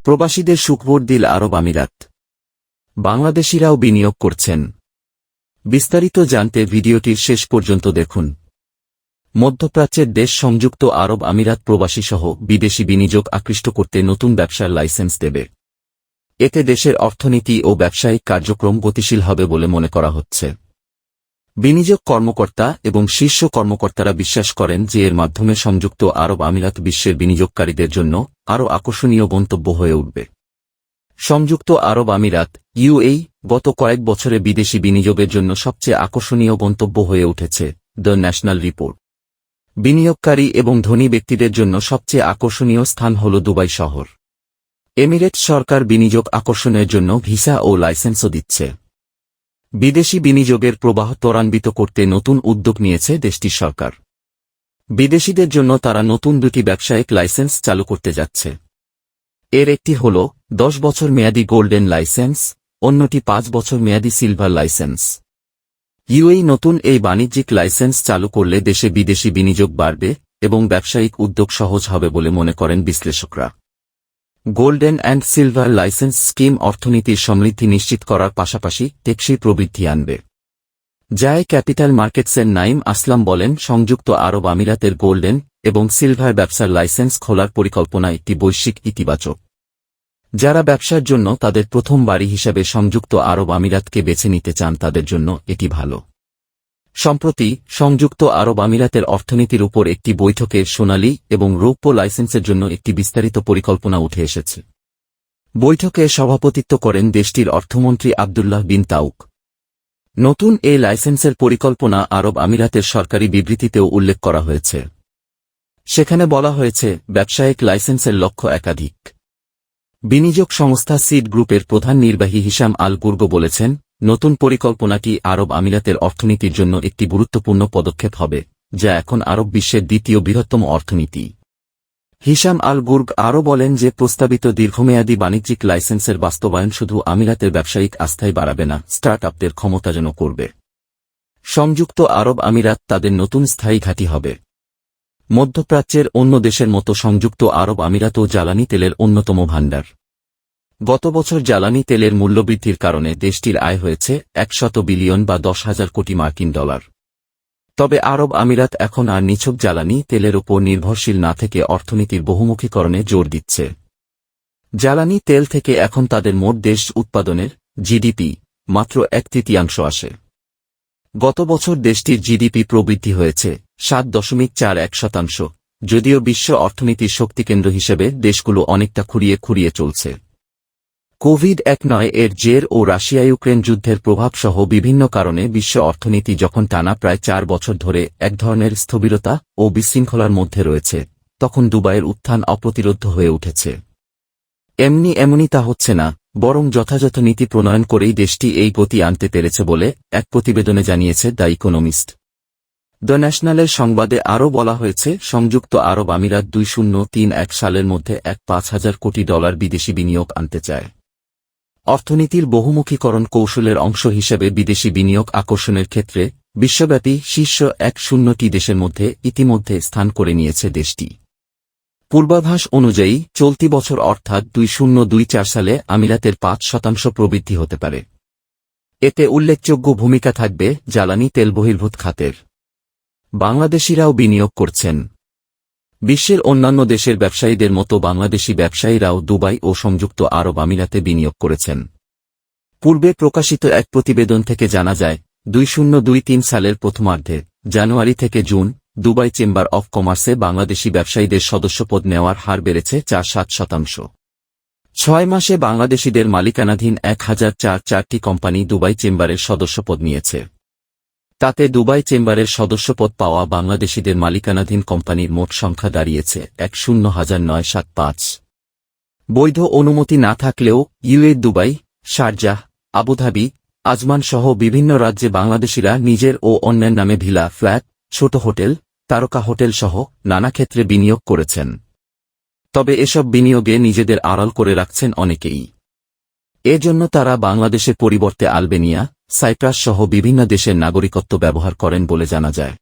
প্রবাসীদের সুখবর দিল আরব আমিরাত। বাংলাদেশিরাও বিনিয়োগ করছেন। বিস্তারিত জানতে ভিডিওটির শেষ পর্যন্ত দেখুন। মধ্যপ্রাচ্যের দেশ সংযুক্ত আরব আমিরাত প্রবাসীসহ বিদেশি বিনিয়োগ আকৃষ্ট করতে নতুন ব্যবসার লাইসেন্স দেবে। এতে দেশের অর্থনীতি ও ব্যবসায়িক কার্যক্রম গতিশীল হবে বলে মনে করা হচ্ছে। বিনিয়োগ কর্মকর্তা এবং শীর্ষ কর্মকর্তারা বিশ্বাস করেন যে এর মাধ্যমে সংযুক্ত আরব আমিরাত বিশ্বের বিনিয়োগকারীদের জন্য আরও আকর্ষণীয় গন্তব্য হয়ে উঠবে। সংযুক্ত আরব আমিরাত ইউএই গত কয়েক বছরে বিদেশি বিনিয়োগের জন্য সবচেয়ে আকর্ষণীয় গন্তব্য হয়ে উঠেছে। The national report. বিনিয়োগকারী এবং ধনী ব্যক্তিদের জন্য সবচেয়ে আকর্ষণীয় স্থান হল দুবাই শহর। এমিরেটস সরকার বিনিয়োগ আকর্ষণের জন্য ভিসা ও লাইসেন্সও দিচ্ছে। বিদেশি বিনিয়োগের প্রবাহ ত্বরান্বিত করতে নতুন উদ্যোগ নিয়েছে দেশটির সরকার। বিদেশিদের জন্য তারা নতুন দুটি ব্যবসায়িক লাইসেন্স চালু করতে যাচ্ছে। এর একটি হল 10 বছর মেয়াদী গোল্ডেন লাইসেন্স, অন্যটি 5 বছর মেয়াদী সিলভার লাইসেন্স। ইউএই নতুন এই বাণিজ্যিক লাইসেন্স চালু করলে দেশে বিদেশি বিনিয়োগ বাড়বে এবং ব্যবসায়িক উদ্যোগ সহজ হবে বলে মনে করেন বিশ্লেষকরা। Golden and silver licence scheme অর্থনীতির সমৃদ্ধি নিশ্চিত করার পাশাপাশি টেকসই প্রবৃদ্ধি আনবে। জায় ক্যাপিটাল মার্কেটসের নাইম আসলাম বলেন, সংযুক্ত আরব আমিরাতের গোল্ডেন এবং সিলভার ব্যবসার লাইসেন্স খোলার পরিকল্পনা একটি বৈশ্বিক ইতিবাচক। যারা ব্যবসার জন্য তাদের প্রথম বাড়ি হিসাবে সংযুক্ত আরব আমিরাতকে বেছে নিতে চান তাদের জন্য এটি ভালো। সম্প্রতি সংযুক্ত আরব আমিরাতের অর্থনীতির উপর একটি বৈঠকে সোনালী এবং রৌপ্য লাইসেন্সের জন্য একটি বিস্তারিত পরিকল্পনা উঠে এসেছে। বৈঠকে সভাপতিত্ব করেন দেশটির অর্থমন্ত্রী আব্দুল্লাহ বিন তাউক। নতুন এই লাইসেন্সের পরিকল্পনা আরব আমিরাতের সরকারি বিবৃতিতেও উল্লেখ করা হয়েছে। সেখানে বলা হয়েছে, ব্যবসায়িক লাইসেন্সের লক্ষ্য একাধিক। বিনিয়োগ সংস্থা সিড গ্রুপের প্রধান নির্বাহী হিশাম আল গুরগ বলেছেন, নতুন পরিকল্পনাটি আরব আমিরাতের অর্থনীতির জন্য একটি গুরুত্বপূর্ণ পদক্ষেপ হবে, যা এখন আরব বিশ্বের দ্বিতীয় বৃহত্তম অর্থনীতি। হিশাম আল গুরগ আরও বলেন যে প্রস্তাবিত দীর্ঘমেয়াদী বাণিজ্যিক লাইসেন্সের বাস্তবায়ন শুধু আমিরাতের ব্যবসায়িক আস্থাই বাড়াবে না, স্টার্টআপদের ক্ষমতায়নও করবে। সংযুক্ত আরব আমিরাত তাদের নতুন স্থায়ী ঘাঁটি হবে। মধ্যপ্রাচ্যের অন্য দেশের মতো সংযুক্ত আরব আমিরাতও জ্বালানি তেলের অন্যতম ভাণ্ডার। গত বছর জ্বালানি তেলের মূল্যবৃদ্ধির কারণে দেশটির আয় হয়েছে 100 বিলিয়ন বা 10,000 কোটি মার্কিন ডলার। তবে আরব আমিরাত এখন আর নিছক জ্বালানি তেলের উপর নির্ভরশীল না থেকে অর্থনীতির বহুমুখীকরণে জোর দিচ্ছে। জ্বালানি তেল থেকে এখন তাদের মোট দেশ উৎপাদনের জিডিপি মাত্র 1/3 আসে। গত বছর দেশটির জিডিপি প্রবৃদ্ধি হয়েছে 7.41%, যদিও বিশ্ব অর্থনীতির শক্তিকেন্দ্র হিসেবে দেশগুলো অনেকটা খুঁড়িয়ে চলছে। কোভিড-19 এর জের ও রাশিয়া ইউক্রেন যুদ্ধের প্রভাবসহ বিভিন্ন কারণে বিশ্ব অর্থনীতি যখন টানা প্রায় 4 বছর ধরে এক ধরনের স্থবিরতা ও বিশৃঙ্খলার মধ্যে রয়েছে, তখন দুবাইয়ের উত্থান অপ্রতিরোধ্য হয়ে উঠেছে। এমনি তা হচ্ছে না, বরং যথাযথ নীতি প্রণয়ন করেই দেশটি এই গতি আনতে পেরেছে বলে এক প্রতিবেদনে জানিয়েছে দ্য ইকোনমিস্ট। দ্য ন্যাশনালের সংবাদে আরও বলা হয়েছে, সংযুক্ত আরব আমিরাত 2031 সালের মধ্যে 5,000 কোটি ডলার বিদেশি বিনিয়োগ আনতে চায়। অর্থনীতির বহুমুখীকরণ কৌশলের অংশ হিসেবে বিদেশি বিনিয়োগ আকর্ষণের ক্ষেত্রে বিশ্বব্যাপী শীর্ষ 100টি দেশের মধ্যে ইতিমধ্যে স্থান করে নিয়েছে দেশটি। পূর্বাভাস অনুযায়ী চলতি বছর অর্থাৎ 2024 সালে আমিরাতের 5% প্রবৃদ্ধি হতে পারে। এতে উল্লেখযোগ্য ভূমিকা থাকবে জ্বালানি তেল বহির্ভূত খাতের। বাংলাদেশিরাও বিনিয়োগ করছেন। বিশ্বের অন্যান্য দেশের ব্যবসায়ীদের মতো বাংলাদেশি ব্যবসায়ীরাও দুবাই ও সংযুক্ত আরব আমিরাতে বিনিয়োগ করেছেন। পূর্বে প্রকাশিত এক প্রতিবেদন থেকে জানা যায়, 2023 সালের প্রথমার্ধে জানুয়ারি থেকে জুন দুবাই চেম্বার অফ কমার্সে বাংলাদেশি ব্যবসায়ীদের সদস্যপদ নেওয়ার হার বেড়েছে 4.7%। 6 মাসে বাংলাদেশিদের মালিকানাধীন 1004টি কোম্পানি দুবাই চেম্বারের সদস্যপদ নিয়েছে। তাতে দুবাই চেম্বারের সদস্যপদ পাওয়া বাংলাদেশিদের মালিকানাধীন কোম্পানির মোট সংখ্যা দাঁড়িয়েছে 10,975। বৈধ অনুমতি না থাকলেও UAE Dubai, Sharjah, Abu Dhabi, Ajman সহ বিভিন্ন রাজ্যে বাংলাদেশিরা নিজের ও অন্যের নামে ভিলা, ফ্ল্যাট, ছোট হোটেল, তারকা হোটেল সহ নানা ক্ষেত্রে বিনিয়োগ করেছেন। তবে এসব বিনিয়োগে নিজেদের আড়াল করে রাখছেন অনেকেই। এজন্য তারা বাংলাদেশের পরিবর্তে আলবেনিয়া, সাইপ্রাস সহ বিভিন্ন দেশের নাগরিকত্ব ব্যবহার করেন বলে জানা যায়।